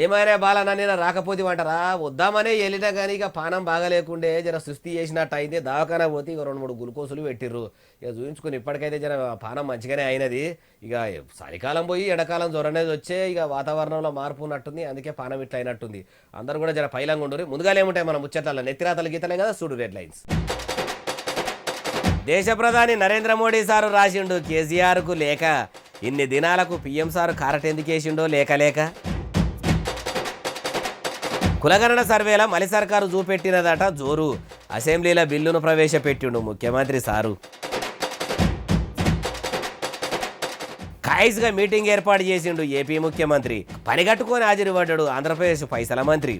ఏమైనా బాలనన్నా రాకపోతే అంటారా వద్దామనే వెళ్ళినా కానీ ఇక పానం బాగాలేకుండే జర సుస్థి చేసినట్టు అయితే దవాఖానా పోతే ఇక 2-3 గ్లూకోజులు పెట్టిర్రు. ఇక చూపించుకుని ఇప్పటికైతే జర పానం మంచిగానే అయినది. ఇక చలికాలం పోయి ఎండాకాలం జ్వరం అనేది వచ్చే ఇక వాతావరణంలో మార్పు ఉన్నట్టుంది. అందుకే పానం ఇట్లా అయినట్టుంది. అందరూ కూడా జర పైలంగా ఉండరు. ముందుగా ఏముంటాయి మన ముచ్చట్ల నెత్తిరాతలు గీతలే కదా చూడు రెడ్ లైన్స్. దేశ ప్రధాని నరేంద్ర మోడీ సారు రాసిండు కేసీఆర్కు లేక. ఇన్ని దినాలకు పీఎం సారు కారటెందుకేసిండో లేక. కులగణన సర్వేల మలి సర్కారు చూపెట్టినదట జోరు. అసెంబ్లీలో బిల్లును ప్రవేశపెట్టిండు ముఖ్యమంత్రి సారు. కాయిస్గా మీటింగ్ ఏర్పాటు చేసిండు ఏపీ ముఖ్యమంత్రి. పనిగట్టుకొని హాజరుపడ్డాడు ఆంధ్రప్రదేశ్ పైసల మంత్రి.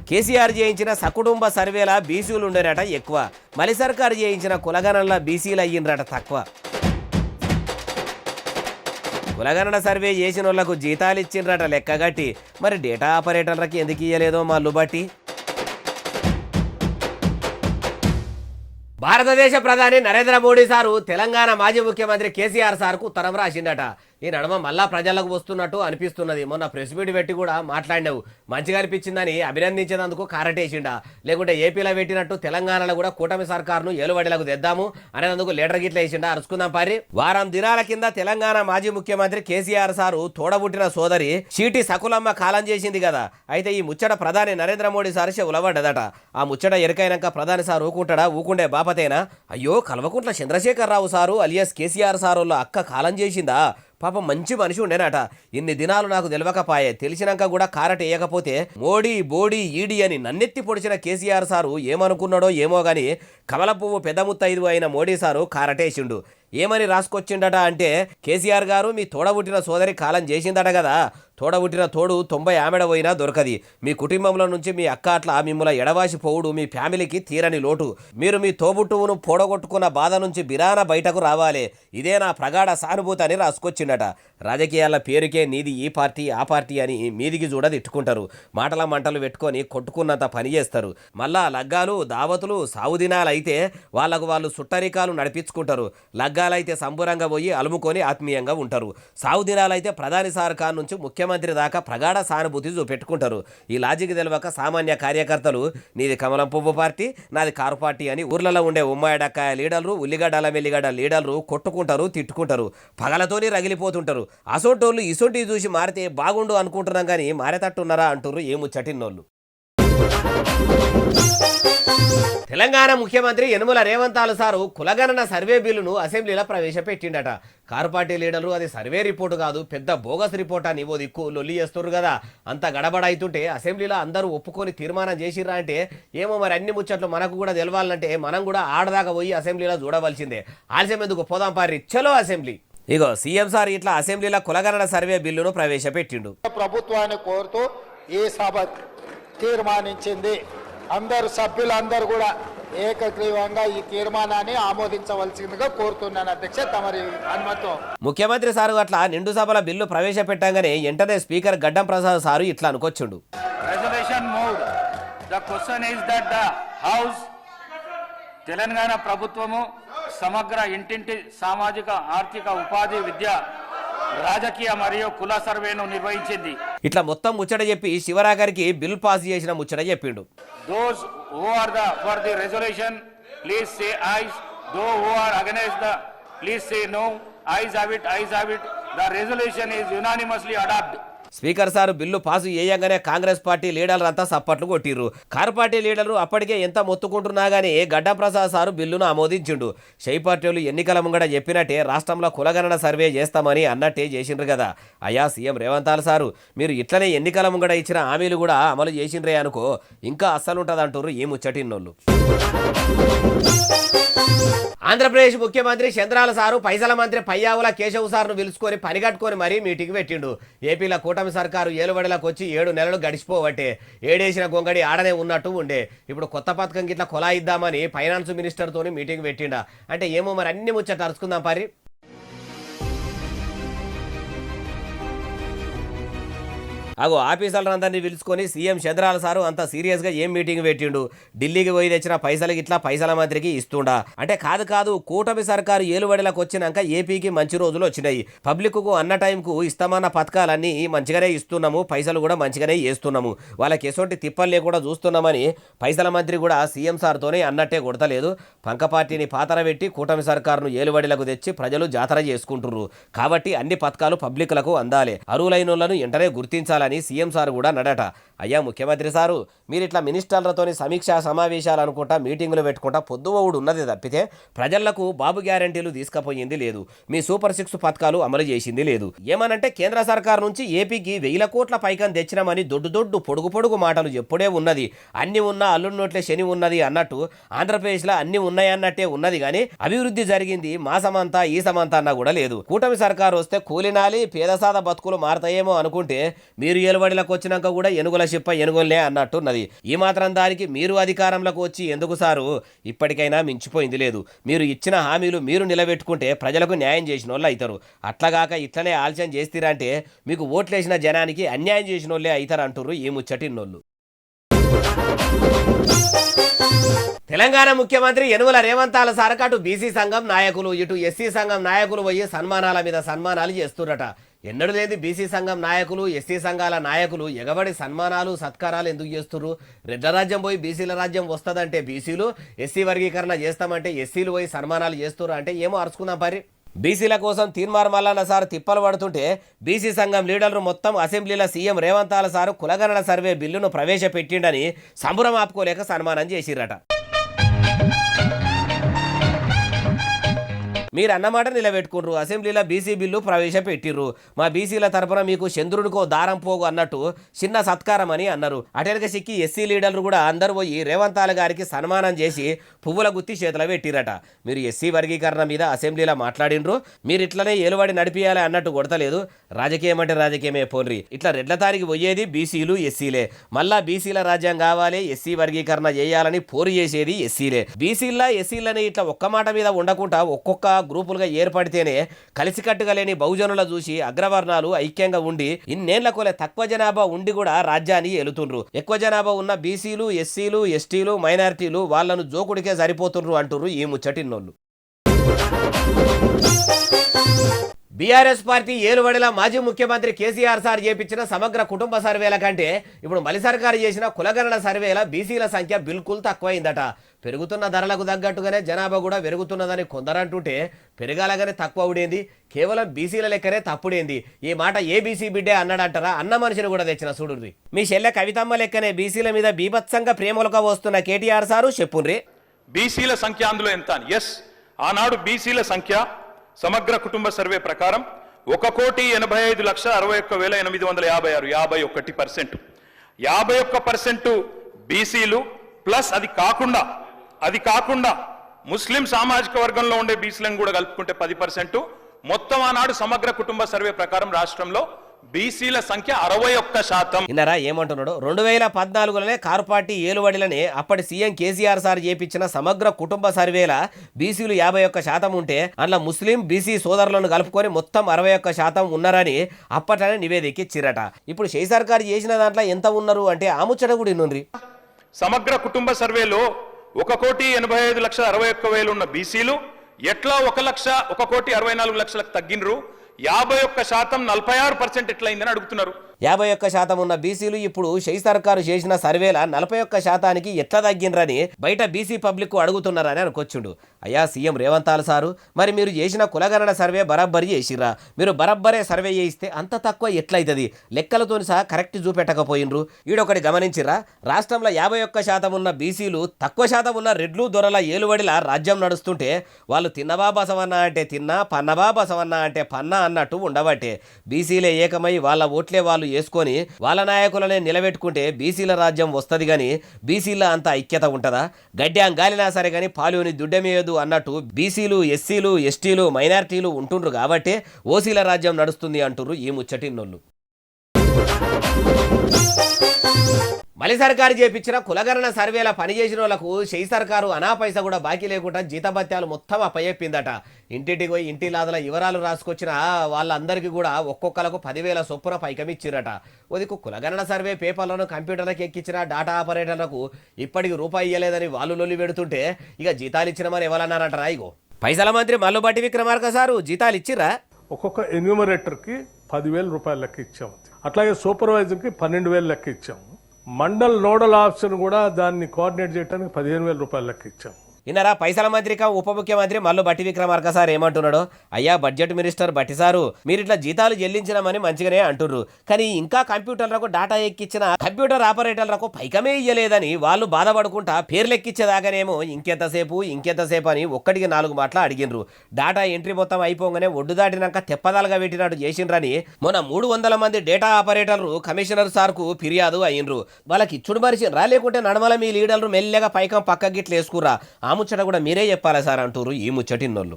కేసీఆర్ చేయించిన సకుటుంబ సర్వేల బీసీలు ఉండేరట ఎక్కువ. మలి సర్కారు చేయించిన కులగణనల బీసీలు అయ్యిండ్రట తక్కువ. కులగణన సర్వే చేసిన వాళ్లకు జీతాలు ఇచ్చిండ్రట లెక్కగట్టి. మరి డేటా ఆపరేటర్లకి ఎందుకు ఇయ్యలేదో మల్లు బట్టి. భారతదేశ ప్రధాని నరేంద్ర మోడీ సారు తెలంగాణ మాజీ ముఖ్యమంత్రి కేసీఆర్ సార్కు ఉత్తరం రాసిండట. ఈ నడమ మళ్ళా ప్రజలకు వస్తున్నట్టు అనిపిస్తున్నది. మొన్న ప్రెస్ మీట్ పెట్టి కూడా మాట్లాడినావు. మంచిగా అనిపించిందని అభినందించేందుకు కారటేసిండా. లేకుంటే ఏపీలో పెట్టినట్టు తెలంగాణలో కూడా కూటమి సర్కారును ఏలుబడిలకు తెద్దాము అనేందుకు లీటర్ గిట్ల వేసిండా. అరుచుకుందాం పారి. వారం దినాల కింద తెలంగాణ మాజీ ముఖ్యమంత్రి కేసీఆర్ సారు తోడబుట్టిన సోదరి చీటి సకులమ్మ కాలం చేసింది కదా. అయితే ఈ ముచ్చట ప్రధాని నరేంద్ర మోడీ సారు చెవులబడ్డదట. ఆ ముచ్చట ఎరికైనాక ప్రధాని సారు ఊకుంటాడా? ఊకుండే బాపతేనా? అయ్యో కల్వకుంట్ల చంద్రశేఖరరావు సారు అలియాస్ కేసీఆర్ సారుల్లో అక్క కాలం చేసిందా? పాపం మంచి మనిషి ఉండేనట. ఇన్ని దినాలు నాకు తెలియకపాయే. తెలిసినాక కూడా కారట వేయకపోతే మోడీ బోడీ ఈడీ అని నన్నెత్తి పొడిచిన కేసీఆర్ సారు ఏమనుకున్నాడో ఏమో గాని కమల పువ్వు పెద్ద ముత్తైదు అయిన మోడీ సారు కారటేసిండు. ఏమని రాసుకొచ్చిండట అంటే, కేసీఆర్ గారు మీ తోడబుట్టిన సోదరి కాలం చేసిందట కదా. తోడబుట్టిన తోడు 90 ఆమెడ పోయినా దొరకది. మీ కుటుంబంలో నుంచి మీ అక్క అట్లా మిమ్మల్ని ఎడవాసి పోవుడు మీ ఫ్యామిలీకి తీరని లోటు. మీరు మీ తోబుట్టువును పోడగొట్టుకున్న బాధ నుంచి బిరాన బయటకు రావాలి. ఇదే నా ప్రగాఢ సానుభూతి అని రాసుకొచ్చిండట. రాజకీయాల పేరుకే నీది ఈ పార్టీ ఆ పార్టీ అని మీదికి చూడ తిట్టుకుంటారు. మాటల మంటలు పెట్టుకొని కొట్టుకున్నంత పని చేస్తారు. మళ్ళా లగ్గాలు దావతులు సావుదినాలు అయితే వాళ్ళకు వాళ్ళు సుట్టరికాలు నడిపించుకుంటారు. లగ్గాలైతే సంబురంగా పోయి అలుముకొని ఆత్మీయంగా ఉంటారు. సావుదినాలైతే ప్రధాని సర్కార్ నుంచి ముఖ్యమంత్రి దాకా ప్రగాఢ సానుభూతి చూపెట్టుకుంటారు. ఈ లాజిక్ తెలియక సామాన్య కార్యకర్తలు నీది కమలం పువ్వు పార్టీ నాది కారు పార్టీ అని ఊర్లలో ఉండే ఉమ్మాయిడక్కాయ లీడర్లు ఉల్లిగడ్డల మెల్లిగడ్డ లీడర్లు కొట్టుకుంటారు తిట్టుకుంటారు. పగలతోని రగిలిపోతుంటారు. అసోంటోళ్ళు ఇసోంటి చూసి మారితే బాగుండు అనుకుంటున్నాం కానీ మారేటట్టున్నారా అంటారు ఏ ముచ్చటిన్నోళ్ళు. తెలంగాణ ముఖ్యమంత్రి యనుమల రేవంతాలు సారు కులగణన సర్వే బిల్లును అసెంబ్లీలో ప్రవేశపెట్టిండట. కారు పార్టీ లీడర్లు అది సర్వే రిపోర్టు కాదు పెద్ద బోగస్ రిపోర్ట్ అని ఓ దిక్కు లొల్లి చేస్తున్నారు కదా. అంత గడబడైతుంటే అసెంబ్లీలో అందరూ ఒప్పుకొని తీర్మానం చేసిర్రా అంటే ఏమో మరి అన్ని ముచ్చట్లు మనకు కూడా తెలవాలంటే మనం కూడా ఆడదాకా పోయి అసెంబ్లీలో చూడవలసిందే. ఆలస్యం ఎందుకు పోదాం పారి చలో అసెంబ్లీ. ఇగో సీఎం సార్ ఇట్లా అసెంబ్లీలో కులగణన సర్వే బిల్లును ప్రవేశపెట్టిండు. ప్రభుత్వాన్ని కోరుతూ ఈ సభ తీర్మానించింది. అందరు సభ్యులందరూ కూడా ఏకగ్రీవంగా ఈ తీర్మానాన్ని ఆమోదించవలసిందిగా కోరుతున్నాను అధ్యక్ష తమరి అనుమతితో. ముఖ్యమంత్రి సారు అట్లా నిండు సభల బిల్లు ప్రవేశపెట్టగానే వెంటనే స్పీకర్ గడ్డం ప్రసాద్ సారు ఇట్లా అనుకొచ్చుండు. తెలంగాణ ప్రభుత్వము సమగ్ర ఇంటింటి సామాజిక ఆర్థిక ఉపాధి విద్య రాజకీయ మరియు కుల సర్వేను నిర్వహించింది. ఇట్లా మొత్తం ముచ్చట చెప్పి శివరాకరికి బిల్ పాస్ చేసిన ముచ్చట చెప్పిండు. Those who are for the resolution, please say ayes. Those who are against please say no. Ayes have it, ayes have it. The resolution is unanimously adopted. Speaker sir bill pass చేయగానే Congress party లీడర్లు అంతా సప్పట్లు కొట్టిర్రు. Car party లీడర్లు అప్పటికే ఎంత మొత్తుకుంటున్నా గానీ గడ్డం Prasad sir బిల్లును ఆమోదించిండు. Shy పార్టీలు ఎన్నికల ముంగడ చెప్పినట్టే రాష్ట్రంలో కులగణన సర్వే చేస్తామని అన్నట్టే చేసిండ్రు కదా. అయ్యా సీఎం రేవంతాల్ సారు మీరు ఇట్లనే ఎన్నికల ముంగడ ఇచ్చిన హామీలు కూడా అమలు చేసిండ్రే అనుకో ఇంకా అస్సలుంటదంటారు ఈ ముచ్చటిన్నోళ్ళు. ఆంధ్రప్రదేశ్ ముఖ్యమంత్రి చంద్రాల సారు పైసల మంత్రి పయ్యావుల కేశవ్ సార్ను పిలుచుకొని పనిగట్టుకొని మరీ మీటింగ్ పెట్టిండు. ఏపీలో కూటమి సర్కారు ఏలుబడిలకు వచ్చి 7 నెలలు గడిచిపోవట్టే. ఏడేసిన గొంగడి ఆడనే ఉన్నట్టు ఉండే. ఇప్పుడు కొత్త పథకం గిట్లా కొలాయిద్దామని ఫైనాన్స్ మినిస్టర్తోని మీటింగ్ పెట్టిండా. అంటే ఏమో మరి అన్ని ముచ్చట అరుచుకుందాం పారి. అగో ఆఫీసర్లందరినీ పిలుచుకొని సీఎం చంద్రాల సారు అంత సీరియస్ గా ఏం మీటింగ్ పెట్టిండు, ఢిల్లీకి పోయి తెచ్చిన పైసలకి ఇట్లా పైసల మంత్రికి ఇస్తుండా అంటే కాదు కూటమి సర్కారు ఏలుబడిలకు వచ్చినాక ఏపీకి మంచి రోజులు వచ్చినాయి, పబ్లిక్ కు అన్న టైంకు ఇస్తామన్న పథకాలన్నీ మంచిగానే ఇస్తున్నాము, పైసలు కూడా మంచిగానే వేస్తున్నాము, వాళ్ళకి ఎసొంటి తిప్పలు లేకుండా చూస్తున్నామని పైసల మంత్రి కూడా సీఎం సార్తోనే అన్నట్టే కొడతలేదు. పంక పార్టీని పాతర పెట్టి కూటమి సర్కారును ఏలుబడిలకు తెచ్చి ప్రజలు జాతర చేసుకుంటున్నారు కాబట్టి అన్ని పథకాలు పబ్లిక్లకు అందాలి, అరువులైనోళ్లను వెంటనే గుర్తించాలని సీఎం సార్ కూడా నడట. అయ్యా ముఖ్యమంత్రి సారు, మీరు ఇట్లా మినిస్టర్లతోని సమీక్షా సమావేశాలు అనుకుంటా మీటింగులు పెట్టుకుంటా పొద్దువవుడు ఉన్నది తప్పితే ప్రజలకు బాబు గ్యారంటీలు తీసుకుపోయింది లేదు, మీ సూపర్ 6 పథకాలు అమలు చేసింది లేదు. ఏమనంటే కేంద్ర సర్కార్ నుంచి ఏపీకి 1000 కోట్ల పైకం తెచ్చినామని దొడ్డు పొడుగు మాటలు ఎప్పుడే ఉన్నది, అన్ని ఉన్నా అల్లుడి నోట్లే శని ఉన్నది అన్నట్టు ఆంధ్రప్రదేశ్లో అన్ని ఉన్నాయన్నట్టే ఉన్నది కానీ అభివృద్ధి జరిగింది మా సమంతా ఈ సమంతా అన్నా కూడా లేదు. కూటమి సర్కారు వస్తే కూలినాలి పేదసాద బతుకులు మారతాయేమో అనుకుంటే మీరు ఏలుబడిలకు వచ్చినాక కూడా ఎనుగుల చిప్ప ఎనుగులనే అన్నట్టున్నది. ఈ మాత్రం దానికి మీరు అధికారంలోకి వచ్చి ఎందుకు సారు, ఇప్పటికైనా మించిపోయింది లేదు, మీరు ఇచ్చిన హామీలు మీరు నిలబెట్టుకుంటే ప్రజలకు న్యాయం చేసిన వాళ్ళు అవుతారు, అట్లాగాక ఇట్లనే ఆలస్యం చేస్తారంటే మీకు ఓట్లేసిన జనానికి అన్యాయం చేసిన వాళ్ళే అవుతారు అంటుర్రు ఈ ముచ్చటిన్నోళ్ళు. తెలంగాణ ముఖ్యమంత్రి యనుమల రేవంతాల సారకాటు బీసీ సంఘం నాయకులు ఇటు ఎస్సీ సంఘం నాయకులు పోయి సన్మానాల మీద సన్మానాలు చేస్తున్నట. ఎన్నడూ లేని బీసీ సంఘం నాయకులు ఎస్సీ సంఘాల నాయకులు ఎగబడి సన్మానాలు సత్కారాలు ఎందుకు చేస్తున్నారు? రెడ్ల రాజ్యం పోయి బీసీల రాజ్యం వస్తుందంటే బీసీలు, ఎస్సీ వర్గీకరణ చేస్తామంటే ఎస్సీలు పోయి సన్మానాలు చేస్తున్నారు అంటే ఏమో అరుచుకుందాం పరి. బీసీల కోసం తీర్మార్ మల్లన్న సార్ తిప్పలు పడుతుంటే బీసీ సంఘం లీడర్లు మొత్తం అసెంబ్లీలో సీఎం రేవంతాల సారు కులగణన సర్వే బిల్లును ప్రవేశపెట్టిండని సంబరం ఆపుకోలేక సన్మానం చేసిరట. మీరు అన్నమాట నిలబెట్టుకున్నారు, అసెంబ్లీలో బీసీ బిల్లు ప్రవేశపెట్టిర్రు, మా బీసీల తరపున మీకు చంద్రుడికో దారం పోగు అన్నట్టు చిన్న సత్కారం అని అన్నారు. అటెనక సిక్కి ఎస్సీ లీడర్లు కూడా అందరు పోయి రేవంతాల గారికి సన్మానం చేసి పువ్వుల గుత్తి చేతిలో పెట్టిరట. మీరు ఎస్సీ వర్గీకరణ మీద అసెంబ్లీలో మాట్లాడినరు, మీరు ఇట్లనే ఏలుబడి నడిపియాలి అన్నట్టు కొడతలేదు. రాజకీయం అంటే రాజకీయమే పోన్రి, ఇట్లా రెడ్ల తారికి పోయేది బీసీలు ఎస్సీలే, మళ్ళా బీసీల రాజ్యం కావాలి ఎస్సీ వర్గీకరణ చేయాలని పోరు చేసేది ఎస్సీలే. బీసీల ఎస్సీలని ఇట్లా ఒక్క మాట మీద ఉండకుండా ఒక్కొక్క గ్రూపులుగా ఏర్పడితేనే కలిసికట్టుగా లేని బహుజనుల చూసి అగ్రవర్ణాలు ఐక్యంగా ఉండి ఇన్నేళ్ల కొలే తక్కువ జనాభా ఉండి కూడా రాజ్యాన్ని ఎలుతుండ్రు. ఎక్కువ జనాభా ఉన్న బీసీలు ఎస్సీలు ఎస్టీలు మైనారిటీలు వాళ్లను జోకుడికే సరిపోతుండ్రు అంటుర్రు ఈ ముచ్చటిన్నోళ్ళు. బీఆర్ఎస్ పార్టీ ఏలుబడిల మాజీ ముఖ్యమంత్రి కేసీఆర్ సార్ చేపించిన సమగ్ర కుటుంబ సర్వేల కంటే ఇప్పుడు మలి సర్కారు చేసిన కులగణన సర్వేల బీసీల సంఖ్య బిల్కుల్ తక్కువైందట. పెరుగుతున్న ధరలకు తగ్గట్టుగానే జనాభా కూడా పెరుగుతున్నదని కొందరంటుంటే పెరగాలగానే తక్కువ అవుడేంది, కేవలం బీసీల లెక్కనే తప్పుడేంది? ఈ మాట ఏ బీసీ బిడ్డే అన్నాడంటారా? అన్న మనిషిని కూడా తెచ్చిన చూడుర్రి. మీ చెల్లె కవితమ్మ లెక్కనే బీసీల మీద బీభత్సంగా ప్రేమలుగా వస్తున్న కేటీఆర్ సారు చెప్పుండ్రి. బీసీల సంఖ్య అందులో ఎంత? ఎస్, ఆనాడు బీసీల సంఖ్య సమగ్ర కుటుంబ సర్వే ప్రకారం 1,85,61,856, 51%. 51% బీసీలు ప్లస్ అది కాకుండా ముస్లిం సామాజిక వర్గంలో ఉండే బీసీలను కూడా కలుపుకుంటే 10%. మొత్తం ఆనాడు సమగ్ర కుటుంబ సర్వే ప్రకారం రాష్ట్రంలో బీసీల సంఖ్య 61%. ఇన్నరా ఏమంటున్నాడు? 2014లోనే కారు పార్టీ ఏలుబడిలనే అప్పటి సీఎం కేసీఆర్ సార్ చేపించిన సమగ్ర కుటుంబ సర్వేల బీసీలు 51% ఉంటే అందులో ముస్లిం బీసీ సోదరులను కలుపుకొని మొత్తం 61% ఉన్నారని అప్పట్లోనే నివేదిక ఇచ్చిరట. ఇప్పుడు షై సర్కారు చేసిన దాంట్లో ఎంత ఉన్నారు అంటే ఆ ముచ్చట కూడా ఇన్నుండ్రి. సమగ్ర కుటుంబ సర్వేలో 1,85,61,000 ఉన్న బీసీలు ఎట్లా 1,64,00,000 తగ్గినరు? 51% 46% ఎట్లయిందని అడుగుతున్నారు. 51% ఉన్న బీసీలు ఇప్పుడు షై సర్కారు చేసిన సర్వేల 41%కి ఎట్లా తగ్గినరని బయట బీసీ పబ్లిక్ అడుగుతున్నారని అనుకొచ్చుండు. అయ్యా సీఎం రేవంతాల సారు, మరి మీరు చేసిన కులగణన సర్వే బరబ్బరి చేసిర్రా? మీరు బరబ్బరే సర్వే చేయిస్తే అంత తక్కువ ఎట్లయితుంది? లెక్కలతో సహా కరెక్ట్ చూపెట్టకపోయినరు. ఈడొకటి గమనించిరా, రాష్ట్రంలో 51% ఉన్న బీసీలు తక్కువ శాతం ఉన్న రెడ్లు దొరల ఏలుబడిలా రాజ్యం నడుస్తుంటే వాళ్ళు తిన్నబా బసవన్న అంటే తిన్నా, పన్నబా బసవన్న అంటే పన్నా అన్నట్టు ఉండబట్టే బీసీలే ఏకమై వాళ్ళ ఓట్లే వాళ్ళు వేసుకొని వాళ్ళ నాయకులనే నిలబెట్టుకుంటే బీసీల రాజ్యం వస్తుంది కానీ బీసీల అంత ఐక్యత ఉంటుందా? గడ్డి అంగాలినా సరే కానీ పాలుని దుడ్డమేయదు అన్నట్టు బీసీలు ఎస్సీలు ఎస్టీలు మైనారిటీలు ఉంటుండ్రు కాబట్టే ఓసీల రాజ్యం నడుస్తుంది అంటుర్రు ఈ ముచ్చటిన్నోళ్ళు. మలి సర్కారు చేపించిన కులగణన సర్వేల పనిచేసిన వాళ్ళకు షెయి సర్కారు అనా పైసా కూడా బాకీ లేకుండా జీతభత్యాలు మొత్తం అప్పచెప్పిందట. ఇంటింటికి పోయి ఇంటి లాదల వివరాలు రాసుకొచ్చిన వాళ్ళందరికీ కూడా ఒక్కొక్కలకు 10,000 చొప్పున పైకం ఇచ్చిరట. ఉదికు కులగణన సర్వే పేపర్లను కంప్యూటర్లకు ఎక్కించిన డాటా ఆపరేటర్లకు ఇప్పటికి రూపాయి ఇయ్యలేదని వాళ్ళు లొల్లి పెడుతుంటే ఇక జీతాలు ఇచ్చినామని ఎవరన్నారంటారా? ఇగో పైసల మంత్రి మల్లుబట్టి విక్రమార్క సారు జీతాలు ఇచ్చిర్రా? ఒక్కొక్క ఎన్యూమరేటర్కి 10,000 రూపాయలు లెక్క ఇచ్చాము. అట్లాగే సూపర్వైజర్కి 12,000 లెక్క ఇచ్చాము. మండల్ నోడల్ ఆఫీసర్ కూడా దాన్ని కోఆర్డినేట్ చేయడానికి 15,000 రూపాయలు లెక్క ఇచ్చాము. ఇన్నరా పైసల మంత్రిక ఉప ముఖ్యమంత్రి మల్లు బట్టి విక్రమార్క సార్ ఏమంటున్నాడు? అయ్యా బడ్జెట్ మినిస్టర్ బట్టి సారు మీరు ఇట్లా జీతాలు చెల్లించినామని మంచిగానే అంటుర్రు, కానీ ఇంకా కంప్యూటర్లకు డాటా ఎక్కించిన కంప్యూటర్ ఆపరేటర్లకు పైకమే ఇయ్యలేదని వాళ్ళు బాధపడుకుంటా పేర్లు ఎక్కించేదాకానేమో ఇంకెంతసేపు అని ఒక్కటికి 4 మాటలు అడిగినరు. డాటా ఎంట్రీ మొత్తం అయిపోగానే ఒడ్డు దాటినాక తెప్పదాలుగా పెట్టినట్టు చేసిండ్రని మొన్న 300 మంది డేటా ఆపరేటర్లు కమిషనర్ సార్కు ఫిర్యాదు అయినరు. వాళ్ళకి ఇచ్చుడు మరిచినరా లేకుంటే నడమల మీ లీడర్లు మెల్లగా పైకం పక్క గిట్లు వేసుకురా? ఆ ముచ్చట కూడా మీరే చెప్పాలా సార్ అంటూరు ఈ ముచ్చటిన్నోళ్ళు.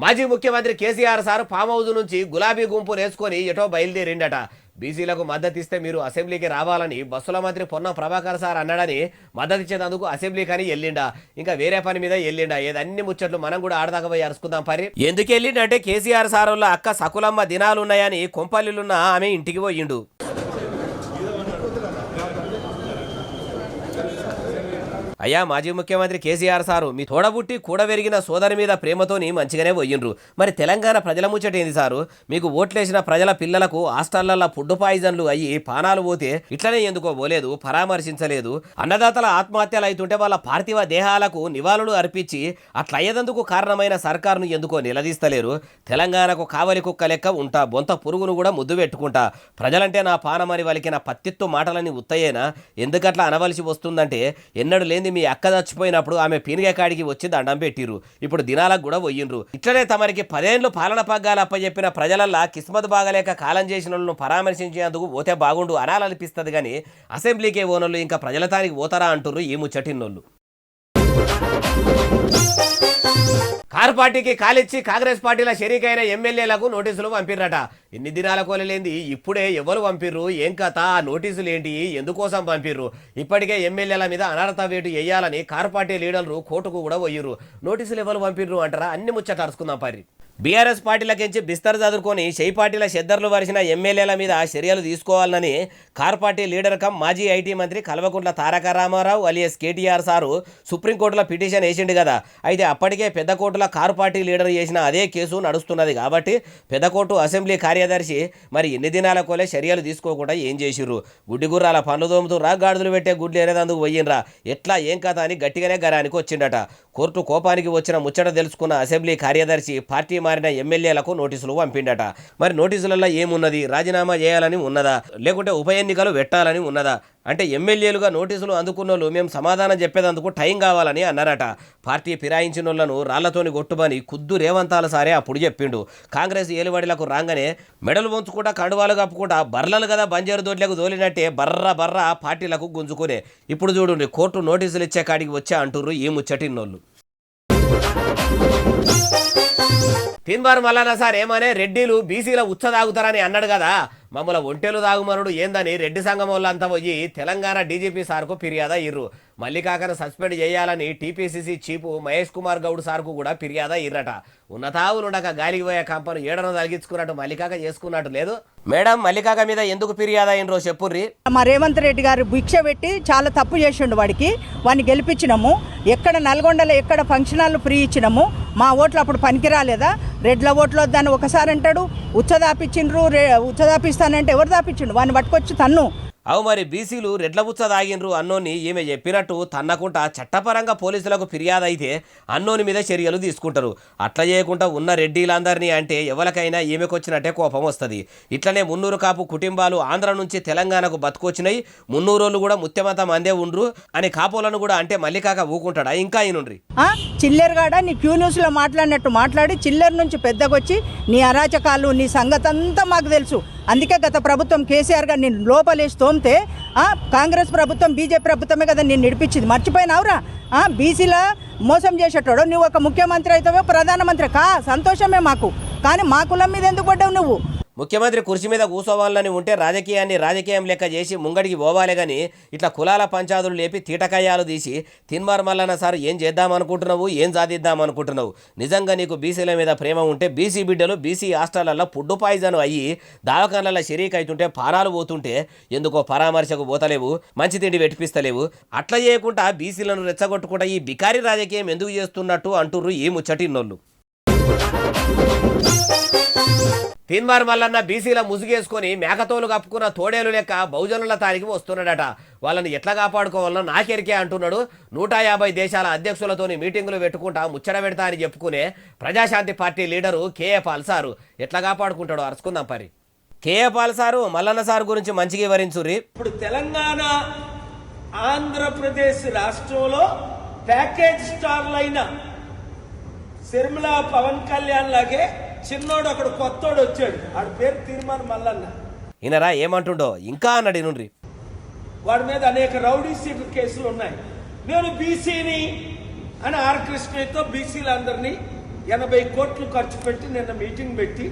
మాజీ ముఖ్యమంత్రి కేసీఆర్ సార్ ఫామ్ హౌస్ నుంచి గులాబీ గుంపు నేసుకొని ఎటో బయలుదేరిండట. బీసీలకు మద్దతు ఇస్తే మీరు అసెంబ్లీకి రావాలని బస్సుల మంత్రి పొన్నం ప్రభాకర్ సార్ అన్నాడని మద్దతు ఇచ్చేందుకు అసెంబ్లీ కానీ వెళ్ళిండా, ఇంకా వేరే పని మీద వెళ్ళిండా? ఏదన్ని ముచ్చట్లు మనం కూడా ఆడదాకా పోయి అరుచుకుందాం. పరి ఎందుకు వెళ్ళిండంటే కేసీఆర్ సార్ వాళ్ళ అక్క సకులమ్మ దినాలున్నాయని కొంపల్లిలున్న ఆమె ఇంటికి పోయిండు. అయ్యా మాజీ ముఖ్యమంత్రి కేసీఆర్ సారు మీ తోడబుట్టి కూడబెరిగిన సోదరి మీద ప్రేమతోని మంచిగానే పోయిండ్రు. మరి తెలంగాణ ప్రజల ముచ్చటేంది సారు? మీకు ఓట్లేసిన ప్రజల పిల్లలకు హాస్టళ్లలో ఫుడ్ పాయిజన్లు అయ్యి పానాలు పోతే ఇట్లనే ఎందుకో పోలేదు, పరామర్శించలేదు. అన్నదాతల ఆత్మహత్యలు అవుతుంటే వాళ్ళ పార్థివ దేహాలకు నివాళులు అర్పించి అట్లా అయ్యేందుకు కారణమైన సర్కారును ఎందుకో నిలదీస్తలేరు? తెలంగాణకు కావలి కుక్క లెక్క ఉంటా, బొంత పురుగును కూడా ముద్దు పెట్టుకుంటా, ప్రజలంటే నా పానమని వలికిన పత్తిత్తు మాటలని ఉత్తయేనా? ఎందుకట్లా అనవలసి వస్తుందంటే ఎన్నడు లేని మీ అక్క చచ్చిపోయినప్పుడు ఆమె పీనిగ కాడికి వచ్చి దండం పెట్టిరు, ఇప్పుడు దినాలకు కూడా పోయిండ్రు. ఇట్లనే తమరికి 10 ఏళ్ళు పాలన పగ్గాలు అప్పచెప్పిన ప్రజలల్లా కిస్మత్ బాగలేక కాలం చేసిన వాళ్ళను పరామర్శించేందుకు పోతే బాగుండు అనాలనిపిస్తుంది, కానీ అసెంబ్లీకే ఓనోళ్ళు ఇంకా ప్రజలతానికి పోతారా అంటుర్రు ఈ ముచ్చటిన్నోళ్ళు. కారు పార్టీకి కాలిచ్చి కాంగ్రెస్ పార్టీల షరీకైన ఎమ్మెల్యేలకు నోటీసులు పంపిర్రట. ఎన్ని దినాల కోలేంది ఇప్పుడే ఎవరు పంపిర్రు, ఏం కథ, ఆ నోటీసులు ఏంటి, ఎందుకోసం పంపిర్రు? ఇప్పటికే ఎమ్మెల్యేల మీద అనర్హత వేటు వేయాలని కారు పార్టీ లీడర్లు కోర్టుకు కూడా పోయిర్రు. నోటీసులు ఎవరు పంపిర్రు అంటారా? అన్ని ముచ్చట అరుచుకుందాం పరి. బీఆర్ఎస్ పార్టీలకించి బిస్తర్ చదువుకొని షెయి పార్టీల చెద్దర్లు వరిసిన ఎమ్మెల్యేల మీద చర్యలు తీసుకోవాలని కార్ పార్టీ లీడర్ కమ్ మాజీ ఐటీ మంత్రి కల్వకుంట్ల తారక రామారావు అలియస్ కేటీఆర్ సారు సుప్రీంకోర్టులో పిటిషన్ వేసిండు కదా. అయితే అప్పటికే పెద్ద కోర్టుల కారు పార్టీ లీడర్ చేసిన అదే కేసు నడుస్తున్నది కాబట్టి పెద్ద కోర్టు అసెంబ్లీ కార్యదర్శి మరి ఎన్ని దినాల కోలే చర్యలు తీసుకోకుండా ఏం చేసిర్రు? గుడ్డి గుర్రాల పనులు దోముతురా, గాడిదలు పెట్టే గుడ్లు ఎరేదందుకు పోయినరా, ఎట్లా ఏం కథ అని గట్టిగానే గరానికి వచ్చిండట. కోర్టు కోపానికి వచ్చిన ముచ్చట తెలుసుకున్న అసెంబ్లీ కార్యదర్శి పార్టీ మారిన ఎమ్మెల్యేలకు నోటీసులు పంపిండట. మరి నోటీసులలో ఏమున్నది? రాజీనామా చేయాలని ఉన్నదా, లేకుంటే ఉప ఎన్నికలు పెట్టాలని ఉన్నదా? అంటే ఎమ్మెల్యేలుగా నోటీసులు అందుకున్నోళ్ళు మేము సమాధానం చెప్పేందుకు టైం కావాలని అన్నారట. పార్టీ ఫిరాయించిన వాళ్ళను రాళ్లతోని కొట్టుమని కుద్దు రేవంతాల సారే అప్పుడు చెప్పిండు. కాంగ్రెస్ ఏలుబడిలకు రాగానే మెడలు వంచుకుంటా కండువాలు కప్పుకుంటా బర్రలు కదా బంజారు దొడ్లకు దోలినట్టే బర్ర పార్టీలకు గుంజుకునే. ఇప్పుడు చూడండి కోర్టు నోటీసులు ఇచ్చే కాడికి వచ్చే అంటుర్రు ఈ ముచ్చటిన్నోళ్ళు. తిన్బార్ మల్లన్న సార్ ఏమనే రెడ్డిలు బీసీల ఉచ్చ తాగుతారని అన్నాడు కదా, మమ్మల్ని ఒంటెలు తాగుమనుడు ఏందని రెడ్డి సంఘం వాళ్ళంతా పోయి తెలంగాణ డీజీపీ సార్కు ఫిర్యాదు అయ్యిర్రు. మల్లికాకను సస్పెండ్ చేయాలని టీపీసీసీ చీఫ్ మహేష్ కుమార్ గౌడ్ సార్కు కూడా ఫిర్యాదు అయ్యిర్రట. ఉన్నతావులుండక గాలికి పోయే కంపను ఏడను తలిగించుకున్నట్టు మల్లికాక చేసుకున్నట్టు లేదు. మేడం మల్లికాక మీద ఎందుకు ఫిర్యాదు అయినరో చెప్పుర్రి. మా రేవంత్ రెడ్డి గారు భిక్ష పెట్టి చాలా తప్పు చేసిండు, వాడిని గెలిపించినాము. ఎక్కడ నల్గొండలో ఎక్కడ ఫంక్షన్ హాల్ ఫ్రీ ఇచ్చినాము, మా ఓట్లు అప్పుడు పనికి రాలేదా? రెడ్ల ఓట్లు వద్దని ఒకసారి అంటాడు, ఉచ్చదాపిచ్చిండ్రు, ఉచ్చదాపిస్తానంటే ఎవరు దాపించిండు? వాడిని పట్టుకొచ్చి తన్ను. అవు మరి బీసీలు రెడ్ల బుచ్చ దాగిండ్రు అన్నోని ఈమె చెప్పినట్టు తన్నకుండా చట్టపరంగా పోలీసులకు ఫిర్యాదు అయితే అన్నోని మీద చర్యలు తీసుకుంటారు. అట్లా చేయకుండా ఉన్న రెడ్డిలందరినీ అంటే ఎవరికైనా ఈమెకొచ్చినట్టే కోపం వస్తుంది. ఇట్లనే 300 కాపు కుటుంబాలు ఆంధ్ర నుంచి తెలంగాణకు బతుకొచ్చినాయి, 300 రోజులు కూడా ముత్యమంతం అందే ఉండ్రు అని కాపోలను కూడా అంటే మల్లికాక ఊకుంటాడా? ఇంకా ఈనుండ్రి చిల్లెరుగాడ నీ క్యూ న్యూస్ లో మాట్లాడినట్టు మాట్లాడి చిల్లెరు నుంచి పెద్దగొచ్చి నీ అరాచకాలు నీ సంగతంతా మాకు తెలుసు. అందుకే గత ప్రభుత్వం కేసీఆర్ గారు నేను లోపలేసి తోమితే కాంగ్రెస్ ప్రభుత్వం బీజేపీ ప్రభుత్వమే కదా నేను నడిపించింది, మర్చిపోయినావురా? బీసీల మోసం చేసేటోడు నువ్వు ఒక ముఖ్యమంత్రి అవుతావో ప్రధానమంత్రి కా సంతోషమే మాకు, కానీ మా కులం మీద ఎందుకు పడ్డావు నువ్వు? ముఖ్యమంత్రి కుర్చీ మీద కూసోవాలని ఉంటే రాజకీయాన్ని రాజకీయం లెక్క చేసి ముంగడికి పోవాలే గాని ఇట్లా కులాల పంచాదులు లేపి తీటకయ్యాలు తీసి తిన్మార్ మల్లన్న సార్ ఏం చేద్దామనుకుంటున్నావు, ఏం సాధిద్దామనుకుంటున్నావు? నిజంగా నీకు బీసీల మీద ప్రేమ ఉంటే బీసీ బిడ్డలు బీసీ హాస్టళ్లలో ఫుడ్ పాయిజన్ అయ్యి దావకాన్లలో షరీక్ అవుతుంటే పారాలు పోతుంటే ఎందుకో పరామర్శకు పోతలేవు, మంచి తిండి పెట్టిపిస్తలేవు. అట్లా చేయకుండా బీసీలను రెచ్చగొట్టుకుంటా ఈ బికారి రాజకీయం ఎందుకు చేస్తున్నట్టు అంటుర్రు ఈ ముచ్చటిన్నోళ్ళు. తిన్మార్ మల్లన్న బీసీల ముసుగేసుకొని మేకతోలు కప్పుకున్న తోడేలు లెక్క బహుజనుల తానికి వస్తున్నాడట. వాళ్ళని ఎట్లా కాపాడుకోవాలనో నాకెరికే అంటున్నాడు. 150 దేశాల అధ్యక్షులతోని మీటింగులు పెట్టుకుంటా ముచ్చట పెడతా అని చెప్పుకునే Praja Shanti party leader KA Paul sir ఎట్లా కాపాడుకుంటాడో అరుచుకుందాం పరి. KA Paul sir Mallanna sir గురించి మంచిగా వివరించుర్రి. ఇప్పుడు తెలంగాణ ఆంధ్రప్రదేశ్ రాష్ట్రంలో ప్యాకేజ్ స్టార్లైన శర్మిల పవన్ కళ్యాణ్ లాగే చిన్నోడు అక్కడ కొత్తోడు వచ్చాడు, ఆడి పేరు తీర్మాన్ మల్లన్న. ఈయనరా ఏమంటుండో ఇంకా అన్నాడు నుండి. వాడి మీద అనేక రౌడీ సీటర్ కేసులు ఉన్నాయి. నేను బీసీని అని ఆర్ కృష్ణయ్యతో బీసీలందరినీ 80 కోట్లు ఖర్చు పెట్టి నిన్న మీటింగ్ పెట్టి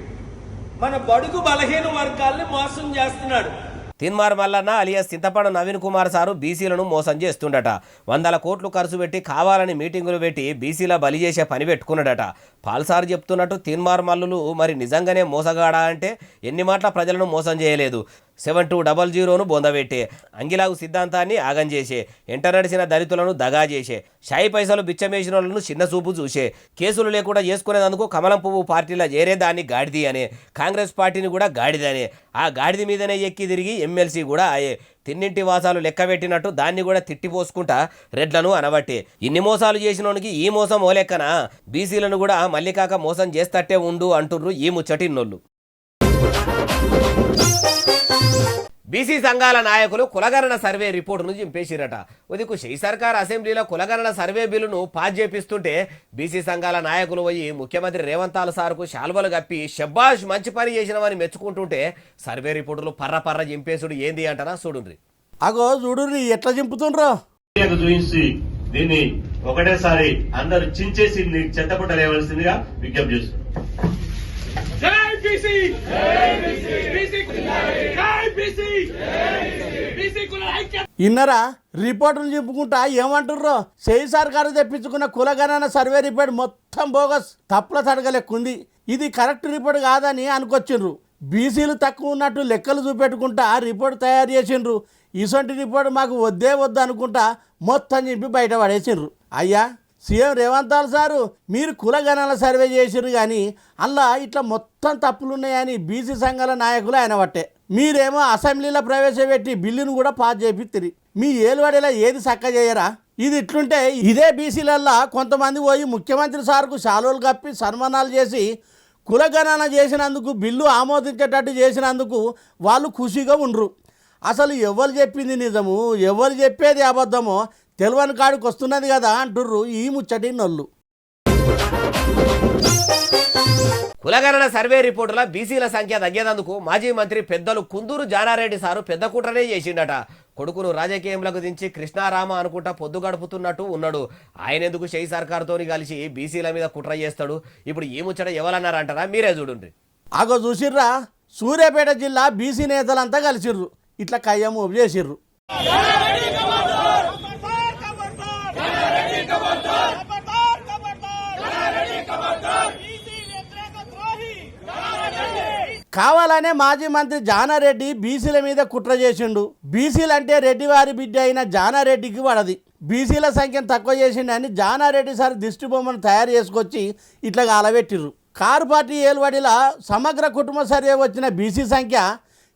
మన బడుగు బలహీన వర్గాల్ని మోసం చేస్తున్నాడు. తిన్మార్ మల్లన్న అలియాస్ చింతపండు నవీన్ కుమార్ సారు బీసీలను మోసం చేస్తుండట. 100 కోట్లు ఖర్చు పెట్టి కావాలని మీటింగులు పెట్టి బీసీల బలి చేసే పని పెట్టుకున్నాడట. పాల్సారు చెప్తున్నట్టు తిన్మార్ మల్లులు మరి నిజంగానే మోసగాడా అంటే ఎన్ని మాటల ప్రజలను మోసం చేయలేదు. 7200ను బొందబెట్టే, అంగిలాగు సిద్ధాంతాన్ని ఆగం చేసే, ఎంట నడిచిన దళితులను దగా చేసే, షాయి పైసలు బిచ్చమేసిన వాళ్ళను చిన్న చూపు చూసే, కేసులు లేకుండా చేసుకునేందుకు కమలం పువ్వు పార్టీలో చేరేదాన్ని గాడిది అనే, కాంగ్రెస్ పార్టీని కూడా గాడిదనే, ఆ గాడిది మీదనే ఎక్కి తిరిగి ఎమ్మెల్సీ కూడా అయ్యే, తిన్నింటి వాసాలు లెక్కబెట్టినట్టు దాన్ని కూడా తిట్టిపోసుకుంటా రెడ్లను అనబట్టే. ఇన్ని మోసాలు చేసినోనికి ఈ మోసం ఓ లెక్కన బీసీలను కూడా మల్లికాక మోసం చేస్తట్టే ఉండు అంటుర్రు ఈ ముచ్చటిన్నోళ్ళు. బీసీ సంఘాల నాయకులు కులగణన సర్వే రిపోర్టును చింపేసిరట. ఉదికు షెయి సర్కార్ అసెంబ్లీలో కులగణన సర్వే బిల్లును పాస్ చేపిస్తుంటే బీసీ సంఘాల నాయకులు పోయి ముఖ్యమంత్రి రేవంత్ సార్కు శాల్వలు కప్పి షబ్బాష్ మంచి పని చేసినవని మెచ్చుకుంటుంటే సర్వే రిపోర్టులు పర్ర చింపేసుడు ఏంది అంటారా చూడుండ్రి. అగో చూడుర్రి ఎట్లా చింపుతుండ్రో చూపించి దీన్ని ఒకటేసారి అందరూ చించేసి చెత్తపుట్ట లేవలసిందిగా విజ్ఞప్తి చేస్తున్నారు. ఇన్నరా రిపోర్టులు చెప్పుకుంటా ఏమంటుర్రో. షెయి సర్కారు తెప్పించుకున్న కులగణన సర్వే రిపోర్ట్ మొత్తం బోగస్, తప్పుల తడగలెక్కుంది. ఇది కరెక్ట్ రిపోర్ట్ కాదని అనుకొచ్చిండ్రు. బీసీలు తక్కువ ఉన్నట్టు లెక్కలు చూపెట్టుకుంటా రిపోర్ట్ తయారు చేసిండ్రు. ఇసొంటి రిపోర్ట్ మాకు వద్దే వద్దు అనుకుంటా మొత్తం చెప్పి బయట పడేసిండ్రు. అయ్యా సీఎం రేవంత్ సారు మీరు కులగణన సర్వే చేసిర్రు కానీ అలా ఇట్లా మొత్తం తప్పులున్నాయని బీసీ సంఘాల నాయకులు ఆయన పట్టే. మీరేమో అసెంబ్లీలో ప్రవేశపెట్టి బిల్లును కూడా పాస్ చేపిత్తిరి. మీ ఏలువాడిలా ఏది చక్క చేయరా? ఇది ఇట్లుంటే ఇదే బీసీలల్లా కొంతమంది పోయి ముఖ్యమంత్రి సార్కు శాలువలు కప్పి సన్మానాలు చేసి కులగణన చేసినందుకు, బిల్లు ఆమోదించేటట్టు చేసినందుకు వాళ్ళు ఖుషిగా ఉండరు. అసలు ఎవరు చెప్పింది నిజము, ఎవరు చెప్పేది అబద్ధమో తెలియని కాడికి వస్తున్నది కదా అంటుర్రు ఈ ముచ్చటి నొల్లు. కులగణన సర్వే రిపోర్టుల బీసీల సంఖ్య తగ్గేందుకు మాజీ మంత్రి పెద్దలు కుందూరు జానారెడ్డి సారు పెద్ద కుట్రనే చేసిండట. కొడుకును రాజకీయంలోకి దించి కృష్ణారామ అనుకుంటా పొద్దు గడుపుతున్నట్టు ఉన్నాడు. ఆయన ఎందుకు షెయి సర్కారుతోని కలిసి బీసీల మీద కుట్ర చేస్తాడు? ఇప్పుడు ఈ ముచ్చట ఎవరన్నారంటారా మీరే చూడండి. అగో చూసిర్రా, సూర్యాపేట జిల్లా బీసీ నేతలంతా కలిసిర్రు, ఇట్లా కయ్యం చేసిర్రు. కావాలనే మాజీ మంత్రి జానారెడ్డి బీసీల మీద కుట్ర చేసిండు. బీసీలు అంటే రెడ్డి వారి బిడ్డ అయిన జానారెడ్డికి పడది. బీసీల సంఖ్యను తక్కువ చేసిండని జానారెడ్డి సార్ దిష్టి బొమ్మను తయారు చేసుకొచ్చి ఇట్లా గాలబెట్టిర్రు. కారు పార్టీ ఏలుబడిలా సమగ్ర కుటుంబ సర్వే వచ్చిన బీసీ సంఖ్య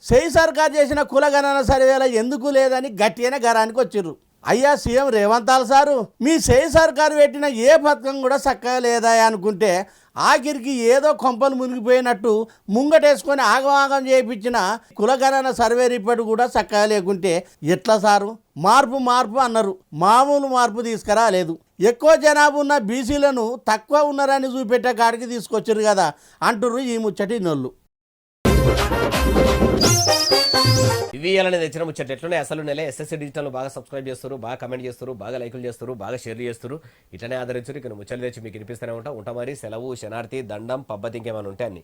షెయి సర్కార్ చేసిన కులగణన సర్వేలో ఎందుకు లేదని గట్టిన గరానికి వచ్చిర్రు. అయ్యా సీఎం రేవంత్ సారు మీ షెయి సర్కారు పెట్టిన ఏ పథకం కూడా చక్కగా లేదా అనుకుంటే ఆఖరికి ఏదో కొంపలు మునిగిపోయినట్టు ముంగటేసుకొని ఆగమాగం చేయించిన కులగణన సర్వే రిపోర్ట్ కూడా చక్కగా లేకుంటే ఎట్లా సారు? మార్పు అన్నారు, మామూలు మార్పు తీసుకురాలేదు. ఎక్కువ జనాభా ఉన్న బీసీలను తక్కువ ఉన్నారని చూపెట్టే కాడికి తీసుకొచ్చారు కదా అంటుర్రు ఈ ముచ్చటి నొల్లు. ఇవి అలానే తెచ్చిన ముచ్చట ఎట్లనే అసలు నెల ఎస్ఎస్సీ డిజిటల్ బాగా సబ్స్క్రైబ్ చేస్తారు, బాగా కమెంట్ చేస్తారు, బాగా లైకులు చేస్తారు, బాగా షేర్ చేస్తారు. ఇట్లనే ఆదరించారు. ఇక్కడ ముచ్చలు తెచ్చి మీకు వినిపిస్తూనే ఉంటా మరి. సెలవు, శనార్థి, దండం, పబ్బతి ఇంకేమైనా ఉంటే అన్ని.